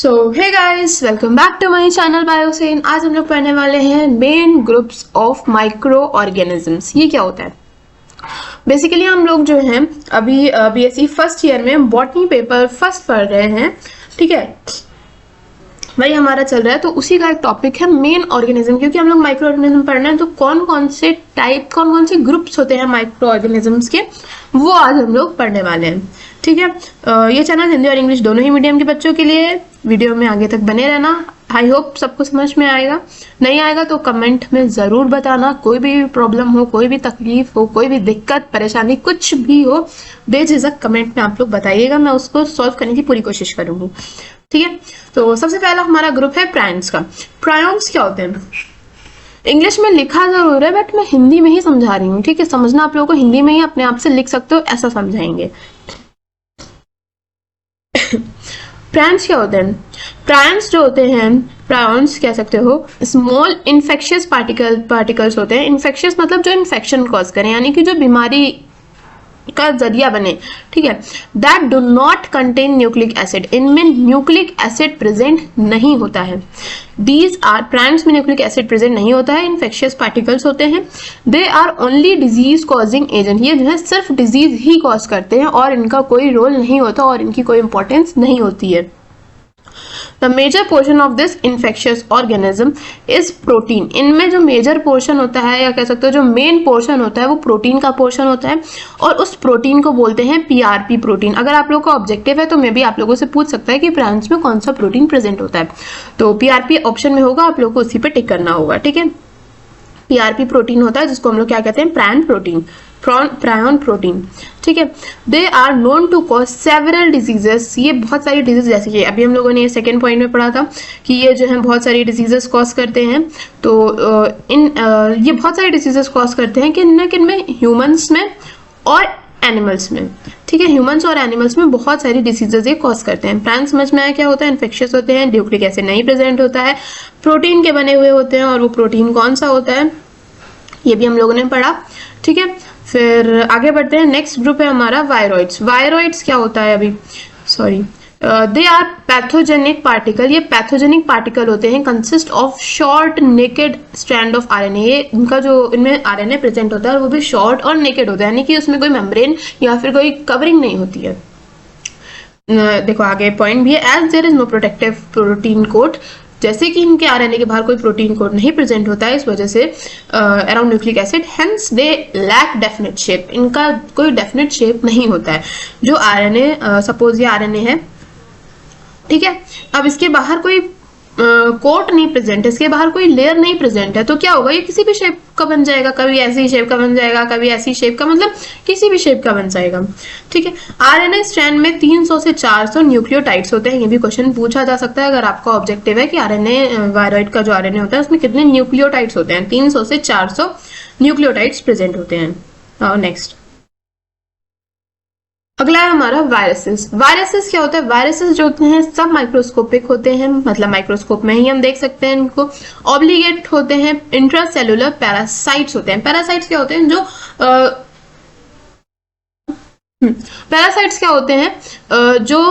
So hey guys, welcome back to my channel Biosen. आज हम लोग पढ़ने वाले हैं main groups of microorganisms. ये क्या होता है? बेसिकली हम लोग जो हैं अभी बीएससी फर्स्ट ईयर में बॉटनी पेपर फर्स्ट पढ़ रहे हैं, ठीक है। वही हमारा चल रहा है, तो उसी का एक टॉपिक है मेन ऑर्गेनिज्म। क्योंकि हम लोग माइक्रो ऑर्गेनिज्म पढ़ना है, तो कौन कौन से टाइप, कौन कौन से ग्रुप्स होते हैं माइक्रो ऑर्गेनिजम्स के, वो आज हम लोग पढ़ने वाले हैं, ठीक है। ये चैनल हिंदी और इंग्लिश दोनों ही मीडियम के बच्चों के लिए। वीडियो में आगे तक बने रहना। आई होप सबको समझ में आएगा। नहीं आएगा तो कमेंट में ज़रूर बताना। कोई भी प्रॉब्लम हो, कोई भी तकलीफ हो, कोई भी दिक्कत परेशानी कुछ भी हो, बेझिझक कमेंट में आप लोग बताइएगा। मैं उसको सॉल्व करने की पूरी कोशिश करूंगी, ठीक है। तो सबसे पहला हमारा ग्रुप है प्रायन्स का। प्रायन्स क्या होते हैं? इंग्लिश में लिखा जरूर है, बट मैं हिंदी में ही समझा रही हूँ, ठीक है। समझना आप लोगों को हिंदी में ही अपने आप से लिख सकते हो, ऐसा समझाएंगे। प्रायन्स क्या होते हैं? प्रायन्स जो होते हैं, प्रायन्स कह सकते हो, स्मॉल इन्फेक्शियस पार्टिकल्स होते हैं। इन्फेक्शियस मतलब जो इन्फेक्शन कॉज करें, यानी कि जो बीमारी का जरिया बने, ठीक है। That do not contain nucleic acid. इनमें न्यूक्लिक एसिड प्रेजेंट नहीं होता है। दीज आर प्रायन्स में न्यूक्लिक एसिड प्रेजेंट नहीं होता है, इन्फेक्शियस पार्टिकल्स होते हैं। They are only disease causing agent. ये जो है सिर्फ डिजीज ही कॉज करते हैं और इनका कोई रोल नहीं होता और इनकी कोई इंपॉर्टेंस नहीं होती है। The major portion of this infectious organism is protein. इनमें जो मेजर पोर्शन होता है, या कह सकते हो जो मेन पोर्शन होता है, वो प्रोटीन का पोर्शन होता है, और उस प्रोटीन को बोलते हैं पीआरपी प्रोटीन। अगर आप लोगों का ऑब्जेक्टिव है तो मे भी आप लोगों से पूछ सकता है कि प्रायन्स में कौन सा प्रोटीन प्रेजेंट होता है, तो पीआरपी ऑप्शन में होगा, आप लोगों को उसी पे टिक करना होगा, ठीक है। पीआरपी प्रोटीन होता है जिसको हम लोग क्या कहते हैं? प्रायन प्रोटीन, प्रायन प्रोटीन, ठीक है। They are known to cause several diseases. ये बहुत सारी डिजीज, जैसे कि अभी हम लोगों ने ये सेकेंड पॉइंट में पढ़ा था कि ये जो है बहुत सारी डिजीजेस कॉज करते हैं। तो ये बहुत सारी डिजीजेस कॉज करते हैं, किन में? ह्यूमंस में और एनिमल्स में, ठीक है। ह्यूमंस और एनिमल्स में बहुत सारी डिसीजेज ये कॉज करते हैं। प्रायन समझ में आया क्या होता है? इन्फेक्शियस होते हैं, न्यूक्लिक एसिड नहीं प्रेजेंट होता है, प्रोटीन के बने हुए होते हैं, और वो प्रोटीन कौन सा होता है ये भी हम लोगों ने पढ़ा, ठीक है। फिर आगे बढ़ते हैं। नेक्स्ट ग्रुप है हमारा वायरॉइड्स। वायरॉइड्स क्या होता है? अभी sorry, they are pathogenic particle. ये पैथोजेनिक पार्टिकल होते हैं, consist of short naked strand of RNA. ये इनका जो इनमें आरएनए प्रेजेंट होता है वो भी शॉर्ट और नेकेड होता है, यानी कि उसमें कोई मेम्ब्रेन या फिर कोई कवरिंग नहीं होती है। देखो आगे पॉइंट भी है, as there is no protective protein coat. जैसे कि इनके आरएनए के बाहर कोई प्रोटीन कोड नहीं प्रेजेंट होता है, इस वजह से around nucleic acid, hence they lack definite shape. इनका कोई डेफिनेट शेप नहीं होता है। जो आरएनए, सपोज ये आरएनए है, ठीक है, अब इसके बाहर कोई कोट नहीं प्रेजेंट है, इसके बाहर कोई लेयर नहीं प्रेजेंट है, तो क्या होगा? ये किसी भी शेप का बन जाएगा। कभी ऐसी शेप का बन जाएगा, कभी ऐसी शेप का, मतलब किसी भी शेप का बन जाएगा, ठीक है। आरएनए स्ट्रैंड में 300 से 400 न्यूक्लियोटाइड्स होते हैं। ये भी क्वेश्चन पूछा जा सकता है अगर आपका ऑब्जेक्टिव है कि आरएनए, वायरॉइड का जो आरएनए होता है उसमें कितने न्यूक्लियोटाइड्स होते हैं। 300 से 400 न्यूक्लियोटाइड्स प्रेजेंट होते हैं। नेक्स्ट अगला है हमारा वायरसेस। वायरसेस क्या होता है? वायरसेस जो होते हैं सब माइक्रोस्कोपिक होते हैं, मतलब माइक्रोस्कोप में ही हम देख सकते हैं इनको। ऑब्लिगेट होते हैं, इंट्रासेलुलर पैरासाइट्स होते हैं। पैरासाइट्स क्या होते हैं? जो पैरासाइट्स क्या होते हैं? जो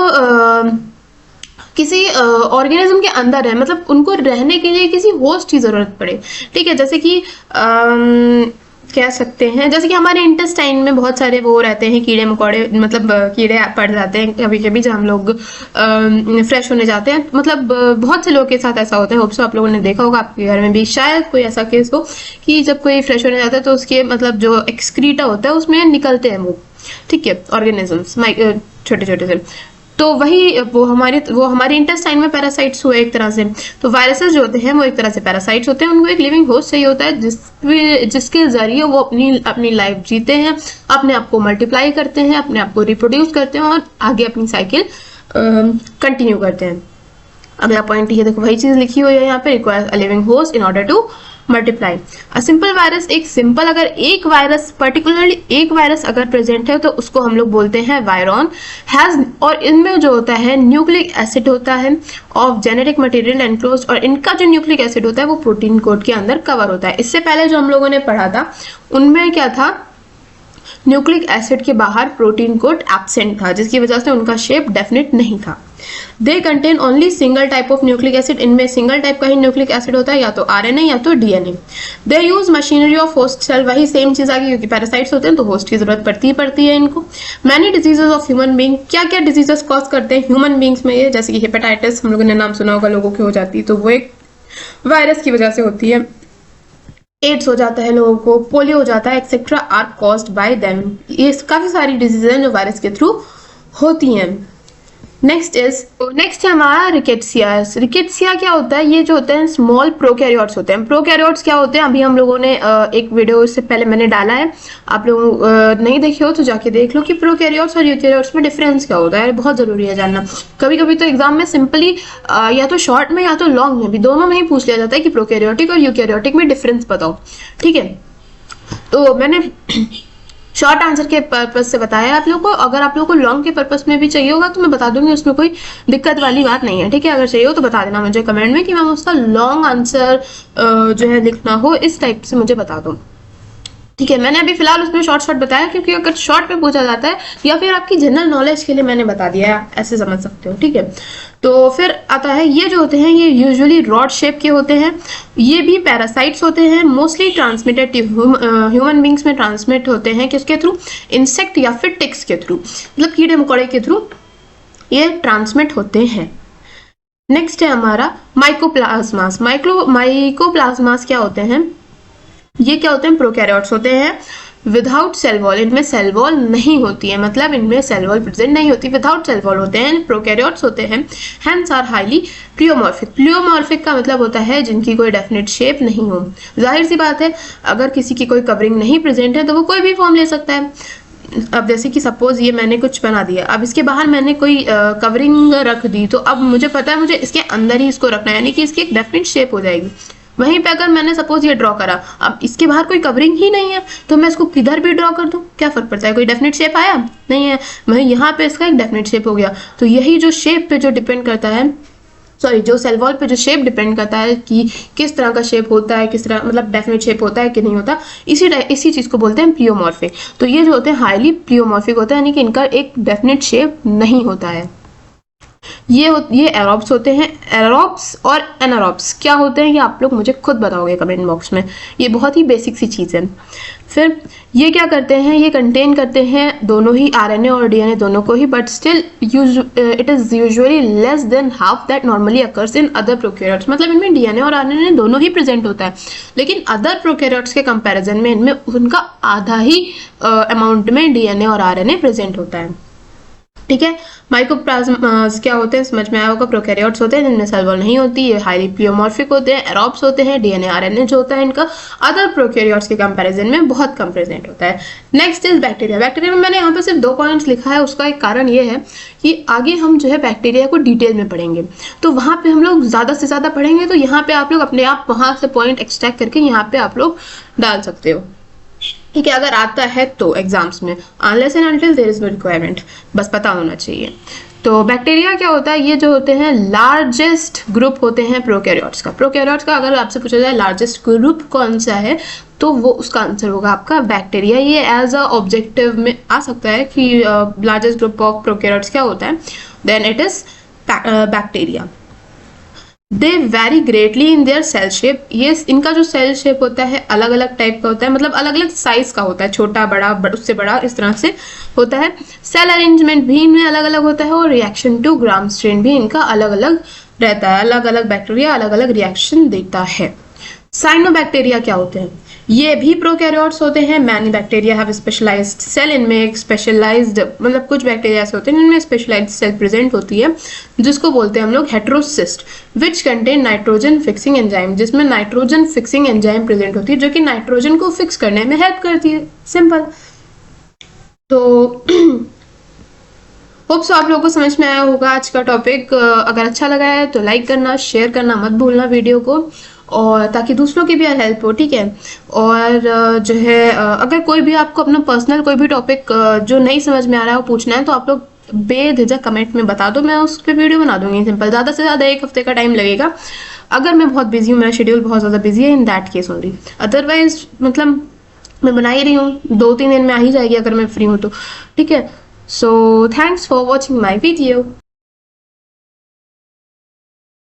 किसी ऑर्गेनिज्म के अंदर है, मतलब उनको रहने के लिए किसी होस्ट की जरूरत पड़े, ठीक है। जैसे कि कह सकते हैं, जैसे कि हमारे इंटेस्टाइन में बहुत सारे वो रहते हैं, कीड़े मकोड़े, मतलब कीड़े पड़ जाते हैं कभी कभी जब हम लोग फ्रेश होने जाते हैं। मतलब बहुत से लोगों के साथ ऐसा होता है, होप सो आप लोगों ने देखा होगा, आपके घर में भी शायद कोई ऐसा केस हो कि जब कोई फ्रेश होने जाता है तो उसके मतलब जो एक्सक्रीटा होता है उसमें निकलते हैं वो, ठीक है, ऑर्गेनिजम्स छोटे छोटे से। तो वही वो हमारे इंटेस्टाइन में पैरासाइट्स हुए एक तरह से। तो वायरसेस जो होते हैं वो एक तरह से पैरासाइट्स होते हैं। उनको एक लिविंग होस्ट चाहिए होता है जिसके जरिए वो अपनी लाइफ जीते हैं, अपने आप को मल्टीप्लाई करते हैं, अपने आप को रिप्रोड्यूस करते हैं और आगे अपनी साइकिल कंटिन्यू करते हैं। अगला पॉइंट ये देखो, वही चीज लिखी हुई है यहाँ पे, requires a living host in order to multiply. A simple virus, एक सिंपल अगर एक वायरस, पर्टिकुलरली एक वायरस अगर प्रेजेंट है तो उसको हम लोग बोलते हैं वायरॉन। हैज, और इनमें जो होता है न्यूक्लिक एसिड होता है ऑफ जेनेटिक मटेरियल एनक्लोज्ड, और इनका जो न्यूक्लिक एसिड होता है वो प्रोटीन कोड के अंदर कवर होता है। इससे पहले जो हम लोगों ने पढ़ा था उनमें क्या था? न्यूक्लिक एसिड के बाहर प्रोटीन कोड एब्सेंट था, जिसकी वजह से उनका शेप डेफिनेट नहीं था। They contain only single type of nucleic acid, इनमें सिंगल टाइप का ही न्यूक्लिक एसिड होता है, या तो आरएनए या तो DNA. They use machinery of host cell, वही सेम चीज आ गई, क्योंकि पैरासाइट्स होते हैं तो होस्ट की जरूरत पड़ती है इनको। Many diseases of human being, क्या क्या डिजीजेस कॉज करते हैं ह्यूमन बींग्स में ये, जैसे कि हेपेटाइटिस हम लोगों ने नाम सुना होगा लोगों की हो जाती है, तो वो एक वायरस की वजह से होती है। एड्स हो जाता है लोगों को, पोलियो हो जाता है, etcetera are caused by them. ये काफी सारी डिजीज हैं जो वायरस के थ्रू होती हैं। नेक्स्ट है हमारा रिकेट्सियास। रिकेट्सिया क्या होता है? ये जो होते हैं स्मॉल प्रोकैरियोट्स होते हैं। प्रोकैरियोट्स क्या होते हैं? अभी हम लोगों ने एक वीडियो इससे पहले मैंने डाला है, आप लोग नहीं देखे हो तो जाके देख लो कि प्रोकैरियोट्स और यूकैरियोट्स में डिफरेंस क्या होता है, बहुत जरूरी है जानना। कभी कभी तो एग्जाम में सिंपली या तो शॉर्ट में या तो लॉन्ग में भी, दोनों में ही पूछ लिया जाता है कि प्रोकैरियोटिक और यूकैरियोटिक में डिफरेंस बताओ, ठीक है। तो मैंने शॉर्ट आंसर के पर्पज से बताया आप लोगों को, अगर आप लोगों को लॉन्ग के पर्पज में भी चाहिए होगा तो मैं बता दूंगी, उसमें कोई दिक्कत वाली बात नहीं है, ठीक है। अगर चाहिए हो तो बता देना मुझे कमेंट में कि मैम उसका लॉन्ग आंसर जो है लिखना हो इस टाइप से मुझे बता दो, ठीक है। मैंने अभी फिलहाल उसमें शॉर्ट बताया, क्योंकि अगर शॉर्ट में पूछा जाता है या फिर आपकी जनरल नॉलेज के लिए मैंने बता दिया है, ऐसे समझ सकते हो, ठीक है। तो फिर आता है, ये जो होते हैं ये यूजुअली रॉड शेप के होते हैं, ये भी पैरासाइट्स होते हैं, मोस्टली ट्रांसमिटेड ह्यूमन बींग्स में ट्रांसमिट होते हैं, किसके थ्रू? इंसेक्ट या फिर टिक्स के थ्रू, मतलब कीड़े मकोड़े के थ्रू ये ट्रांसमिट होते हैं। नेक्स्ट है हमारा माइकोप्लाज्मास। माइकोप्लाज्मास क्या होते हैं? ये क्या होते हैं? प्रोकैरियोट्स होते हैं विदाउट सेल वॉल, इनमें सेल वॉल नहीं होती है, मतलब इनमें सेल वॉल प्रेजेंट नहीं होती, विदाउट सेल वॉल होते हैं, प्रोकैरियोट्स होते हैं। Hence are highly pleomorphic. Pleomorphic का मतलब होता है जिनकी कोई डेफिनेट शेप नहीं हो। जाहिर सी बात है, अगर किसी की कोई कवरिंग नहीं प्रेजेंट है तो वो कोई भी फॉर्म ले सकता है। अब जैसे कि सपोज ये मैंने कुछ बना दिया, अब इसके बाहर मैंने कोई कवरिंग रख दी, तो अब मुझे पता है मुझे इसके अंदर ही इसको रखना है, यानी कि इसकी एक डेफिनेट शेप हो जाएगी। वहीं पे अगर मैंने सपोज ये ड्रॉ करा, अब इसके बाहर कोई कवरिंग ही नहीं है, तो मैं इसको किधर भी ड्रॉ कर दूं, क्या फर्क पड़ता है? कोई डेफिनेट शेप आया नहीं है, वहीं यहाँ पे इसका एक डेफिनेट शेप हो गया। तो यही जो शेप पे जो डिपेंड करता है, सॉरी जो सेल वॉल पे जो शेप डिपेंड करता है कि किस तरह का शेप होता है, किस तरह मतलब डेफिनेट शेप होता है कि नहीं होता, इसी चीज को बोलते हैं प्लियोमॉर्फिक। तो ये जो होते हैं हाईली प्लियोमॉर्फिक होता है, यानी कि इनका एक डेफिनेट शेप नहीं होता है। ये एरोब्स होते हैं। एरोब्स और एनारोब्स क्या होते हैं ये आप लोग मुझे खुद बताओगे कमेंट बॉक्स में, ये बहुत ही बेसिक सी चीज़ है। फिर ये क्या करते हैं? ये कंटेन करते हैं दोनों ही आरएनए और डीएनए दोनों को ही, but still it is usually less than half that normally occurs in other prokaryotes. मतलब इनमें डीएनए और आरएनए दोनों ही प्रेजेंट होता है, लेकिन अदर प्रोकैरियोट्स के कंपैरिजन में इनमें उनका आधा ही अमाउंट में डीएनए और आरएनए प्रेजेंट होता है, ठीक है। माइकोप्लाज्मास क्या होते हैं समझ में आया होगा। प्रोकैरियोट्स होते हैं जिनमें सेल वॉल नहीं होती, ये हाईली प्लियोमॉर्फिक होते हैं। एरोब्स होते हैं, डीएनए आरएनए जो होता है इनका अदर प्रोकैरियोट्स के कंपैरिजन में बहुत कम प्रेजेंट होता है। Next is bacteria. बैक्टीरिया में मैंने यहाँ पे सिर्फ 2 पॉइंट्स लिखा है, उसका एक कारण ये है कि आगे हम जो है बैक्टीरिया को डिटेल में पढ़ेंगे, तो वहाँ पे हम लोग ज़्यादा से ज़्यादा पढ़ेंगे, तो यहाँ पे आप लोग अपने आप वहाँ से पॉइंट एक्सट्रैक्ट करके यहाँ पे आप लोग डाल सकते हो, ठीक है, अगर आता है तो एग्जाम्स में। Unless and until there is no requirement, बस पता होना चाहिए। तो बैक्टीरिया क्या होता है? ये जो होते हैं लार्जेस्ट ग्रुप होते हैं प्रोकैरियोट्स का। प्रोकैरियोट्स का अगर आपसे पूछा जाए लार्जेस्ट ग्रुप कौन सा है, तो वो उसका आंसर होगा आपका बैक्टीरिया। ये एज अ ऑब्जेक्टिव में आ सकता है कि लार्जेस्ट ग्रुप ऑफ प्रोकैरियोट्स क्या होता है, then it is bacteria. They vary greatly in their cell shape. ये इनका जो सेल शेप होता है अलग अलग टाइप का होता है, मतलब अलग अलग साइज का होता है, छोटा बड़ा उससे बड़ा इस तरह से होता है। सेल अरेंजमेंट भी इनमें अलग अलग होता है, और रिएक्शन टू ग्राम स्ट्रेन भी इनका अलग अलग रहता है। अलग अलग बैक्टीरिया अलग अलग रिएक्शन देता है। साइनोबैक्टीरिया क्या होते हैं? ये भी प्रोकैरियोट्स होते हैं। Many bacteria have specialised cell, इनमें एक स्पेशलाइज्ड मतलब कुछ बैक्टीरिया ऐसे होते हैं जिनमें स्पेशलाइज्ड सेल प्रेजेंट होती है, जिसको बोलते हैं हम लोग heterocyst, which contain nitrogen fixing enzyme, जिसमें नाइट्रोजन फिक्सिंग एंजाइम प्रेजेंट होती है जो कि नाइट्रोजन को फिक्स करने में हेल्प करती है। सिंपल। तो होप सो आप लोगों को समझ में आया होगा आज का टॉपिक। अगर अच्छा लगा है तो लाइक करना, शेयर करना मत भूलना वीडियो को, और ताकि दूसरों की भी हेल्प हो, ठीक है। और जो है अगर कोई भी आपको अपना पर्सनल कोई भी टॉपिक जो नहीं समझ में आ रहा है वो पूछना है, तो आप लोग बेझिझक कमेंट में बता दो, मैं उस पर वीडियो बना दूंगी। सिंपल। ज़्यादा से ज़्यादा 1 हफ्ते का टाइम लगेगा, अगर मैं बहुत बिजी हूँ, मेरा शेड्यूल बहुत ज़्यादा बिजी है, in that case only. Otherwise मतलब मैं बना ही रही हूँ, 2-3 दिन में आ ही जाएगी अगर मैं फ्री हूँ तो, ठीक है। So thanks for watching my video.